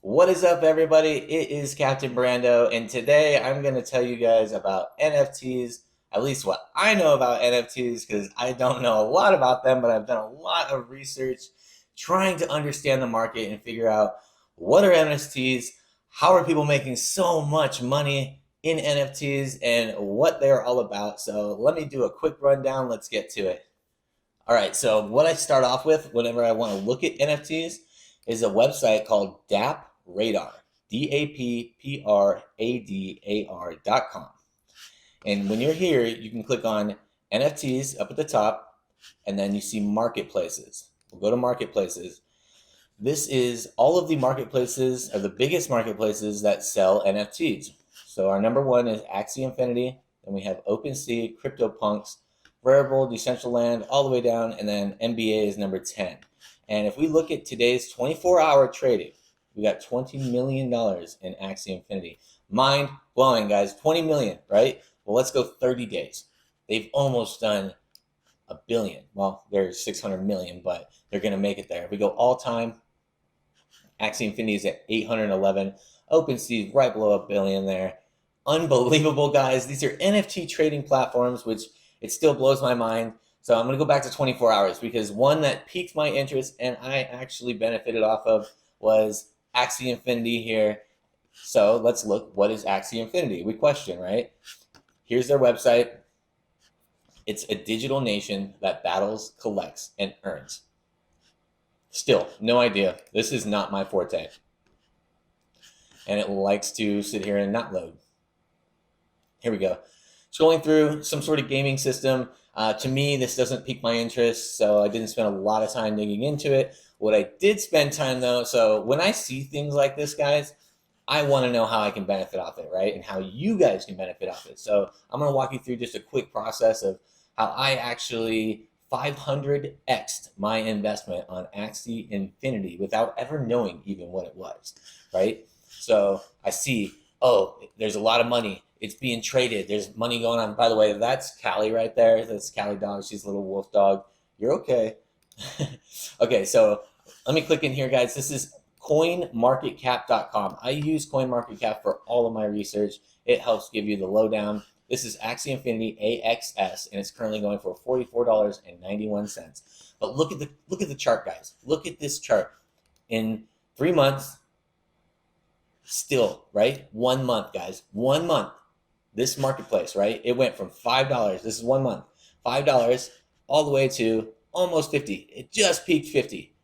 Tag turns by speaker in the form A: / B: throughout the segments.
A: What is up, everybody? It is Captain Brando, and today I'm going to tell you guys about NFTs, at least what I know about NFTs, because I don't know a lot about them, but I've done a lot of research trying to understand the market and figure out what are NFTs, how are people making so much money in NFTs, and what they're all about. So let me do a quick rundown. Let's get to it. All right, so what I start off with whenever I want to look at NFTs is a website called Dapp Radar, DAPPRADAR.com. And when you're here, you can click on NFTs up at the top, and then you see marketplaces. We'll go to marketplaces. This is all of the marketplaces, or the biggest marketplaces that sell NFTs. So our number one is Axie Infinity, then we have OpenSea, CryptoPunks, Variable, Decentraland, all the way down, and then NBA is number 10. And if we look at today's 24-hour trading, we got $20 million in Axie Infinity. Mind blowing, guys. 20 million, right? Well, let's go 30 days. They've almost done a billion. Well, there's 600 million, but they're going to make it there. If we go all time, Axie Infinity is at 811. OpenSea right below a billion there. Unbelievable, guys. These are NFT trading platforms, which it still blows my mind. So I'm going to go back to 24 hours because one that piqued my interest and I actually benefited off of was Axie Infinity here. So let's look, what is Axie Infinity? We question, right? Here's their website. It's a digital nation that battles, collects, and earns. Still, no idea. This is not my forte. And it likes to sit here and not load. Here we go. Scrolling through some sort of gaming system. To me, this doesn't pique my interest, so I didn't spend a lot of time digging into it. What I did spend time, though, so when I see things like this, guys, I want to know how I can benefit off it, right? And how you guys can benefit off it. So I'm going to walk you through just a quick process of how I actually 500x'd my investment on Axie Infinity without ever knowing even what it was, right? So I see, oh, there's a lot of money. It's being traded. There's money going on. By the way, that's Callie right there. That's Callie dog. She's a little wolf dog. You're okay. Okay, so let me click in here, guys. This is coinmarketcap.com. I use CoinMarketCap for all of my research. It helps give you the lowdown. This is Axie Infinity AXS, and it's currently going for $44.91. But look at the chart, guys. Look at this chart. In 3 months, still, right? 1 month, guys. 1 month. This marketplace, right? It went from $5. This is 1 month. $5 all the way to almost 50. It just peaked 50.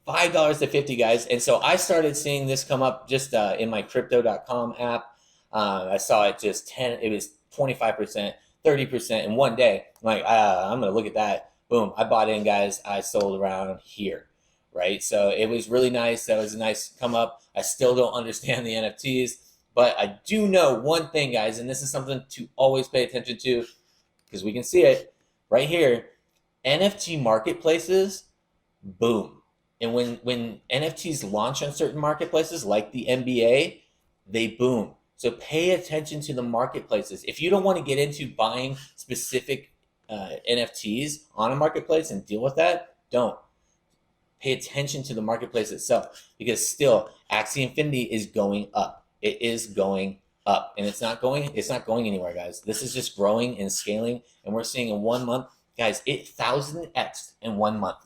A: $5 to 50, guys. And so I started seeing this come up just in my crypto.com app. I saw it just it was 25%, 30% in one day. I'm like, I'm going to look at that. Boom. I bought in, guys. I sold around here, right? So it was really nice. That was a nice come up. I still don't understand the NFTs, but I do know one thing, guys, and this is something to always pay attention to because we can see it right here. NFT marketplaces, boom. And when NFTs launch on certain marketplaces like the NBA, they boom. So pay attention to the marketplaces. If you don't want to get into buying specific NFTs on a marketplace and deal with that, don't. Pay attention to the marketplace itself because still Axie Infinity is going up. It is going up, and it's not going anywhere, guys. This is just growing and scaling, and we're seeing in 1 month, guys, it 1000x in 1 month.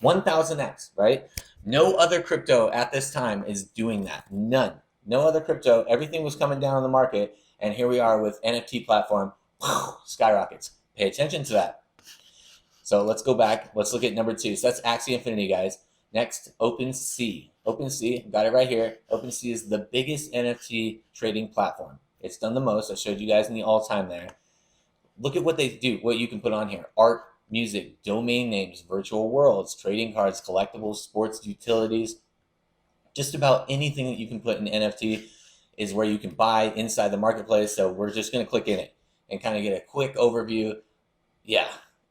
A: 1000x, right? No other crypto at this time is doing that. None. No other crypto. Everything was coming down on the market, and here we are with NFT platform, skyrockets. Pay attention to that. So let's go back. Let's look at number 2. So that's Axie Infinity, guys. Next, OpenSea. OpenSea, got it right here. OpenSea is the biggest NFT trading platform. It's done the most. I showed you guys in the all-time there. Look at what they do, what you can put on here. Art, music, domain names, virtual worlds, trading cards, collectibles, sports, utilities. Just about anything that you can put in NFT is where you can buy inside the marketplace. So we're just going to click in it and kind of get a quick overview. Yeah,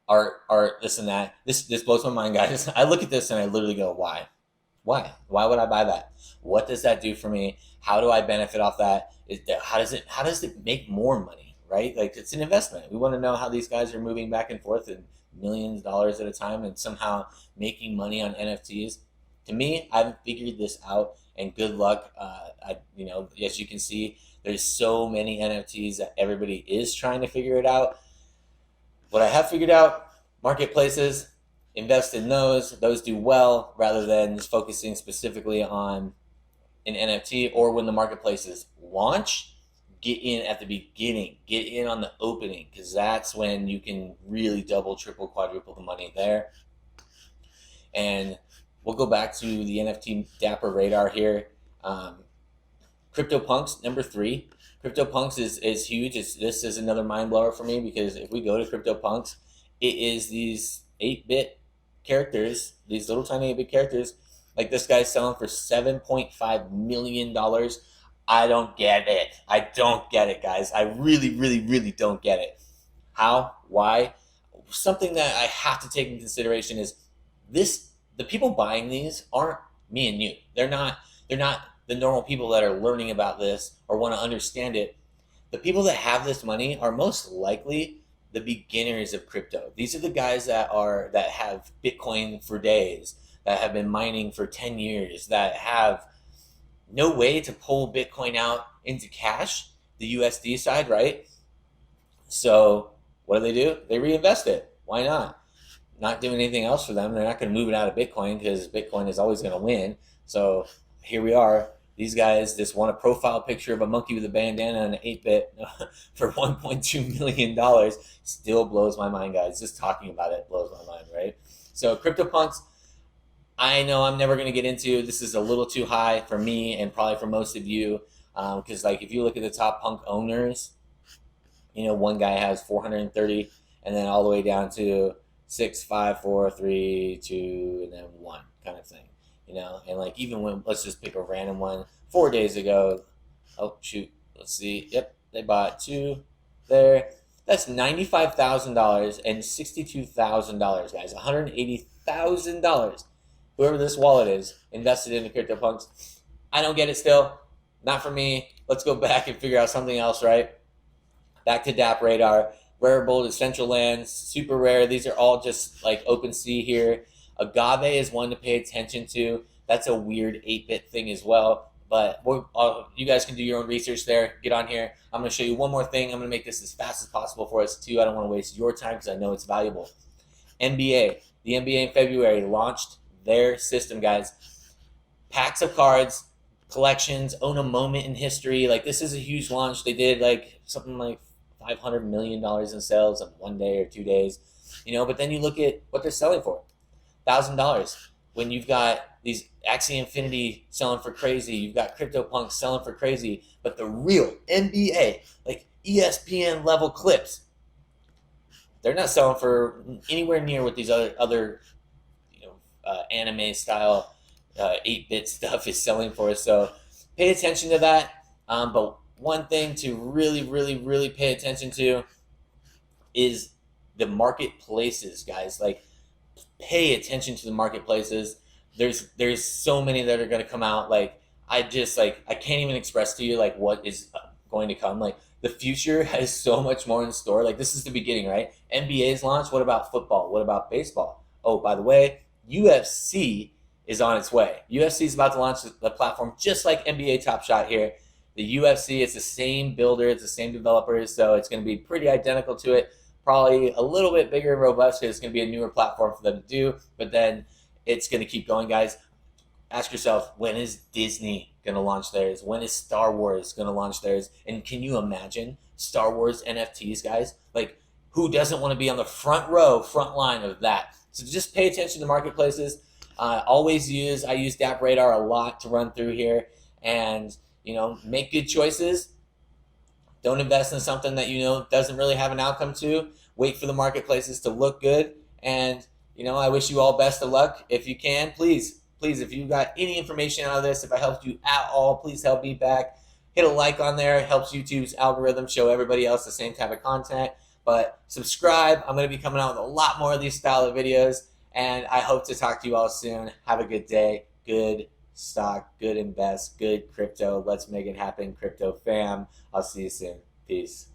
A: art, this and that. This blows my mind, guys. I look at this and I literally go, why? Why would I buy that? What does that do for me? How do I benefit off that? How does it make more money, right? Like, it's an investment. We want to know how these guys are moving back and forth and millions of dollars at a time and somehow making money on NFTs. To me, I haven't figured this out and good luck. As you can see, there's so many NFTs that everybody is trying to figure it out. What I have figured out, marketplaces, invest in those. Those do well rather than just focusing specifically on an NFT, or when the marketplaces launch, get in at the beginning, get in on the opening, because that's when you can really double, triple, quadruple the money there. And we'll go back to the NFT Dapp Radar here. CryptoPunks, number 3. CryptoPunks is huge. This is another mind blower for me, because if we go to CryptoPunks, it is these 8-bit characters, these little tiny 8-bit characters. Like this guy's selling for $7.5 million. I don't get it. I don't get it, guys. I really, really, really don't get it. How? Why? Something that I have to take into consideration is this: the people buying these aren't me and you. They're not the normal people that are learning about this or want to understand it. The people that have this money are most likely the beginners of crypto. These are the guys that have Bitcoin for days, that have been mining for 10 years, that have no way to pull Bitcoin out into cash, the USD side, right? So what do? They reinvest it. Why not? Not doing anything else for them. They're not going to move it out of Bitcoin, because Bitcoin is always going to win. So here we are. These guys just want a profile picture of a monkey with a bandana and an 8-bit for $1.2 million. Still blows my mind, guys. Just talking about it blows my mind, right? So CryptoPunks, I know I'm never going to get into. This is a little too high for me and probably for most of you, because like if you look at the top punk owners, one guy has 430, and then all the way down to 6, 5, 4, 3, 2, and then 1 kind of thing. And like even when, let's just pick a random one, 4 days ago, oh shoot, let's see, yep, they bought 2 there. That's $95,000 and $62,000, guys. $180,000. Whoever this wallet is invested into CryptoPunks. I don't get it still. Not for me. Let's go back and figure out something else, right? Back to Dapp Radar. Rareable to Central Lands, super rare. These are all just like OpenSea here. Agave is one to pay attention to. That's a weird 8-bit thing as well. But you guys can do your own research there. Get on here. I'm going to show you one more thing. I'm going to make this as fast as possible for us too. I don't want to waste your time because I know it's valuable. NBA. The NBA in February launched their system, guys. Packs of cards, collections, own a moment in history. Like this is a huge launch. They did like something like $500 million in sales in 1 day or 2 days. But then you look at what they're selling for. $1,000. When you've got these Axie Infinity selling for crazy, you've got CryptoPunks selling for crazy, but the real NBA, like ESPN level clips, they're not selling for anywhere near what these other anime style 8-bit stuff is selling for. So pay attention to that. But one thing to really, really, really pay attention to is the marketplaces, guys. Like, pay attention to the marketplaces. There's so many that are going to come out. Like I can't even express to you like what is going to come. Like the future has so much more in store. Like this is the beginning, right? NBA's launch. What about football? What about baseball? Oh, by the way, UFC is on its way. UFC is about to launch the platform just like NBA Top Shot here. The UFC, it's the same builder, it's the same developers, so it's going to be pretty identical to it. Probably a little bit bigger and robust because it's going to be a newer platform for them to do, but then it's going to keep going, guys. Ask yourself, when is Disney going to launch theirs? When is Star Wars going to launch theirs? And can you imagine Star Wars NFTs, guys? Like, who doesn't want to be on the front line of that? So just pay attention to marketplaces. I use Dapp Radar a lot to run through here, and make good choices. Don't invest in something that doesn't really have an outcome to. Wait for the marketplaces to look good, and I wish you all best of luck. If you can, please, if you got any information out of this, if I helped you at all, please help me back. Hit a like on there. It helps YouTube's algorithm show everybody else the same type of content. But subscribe. I'm going to be coming out with a lot more of these style of videos, and I hope to talk to you all soon. Have a good day. Good stock, good invest, good crypto. Let's make it happen, crypto fam. I'll see you soon. Peace.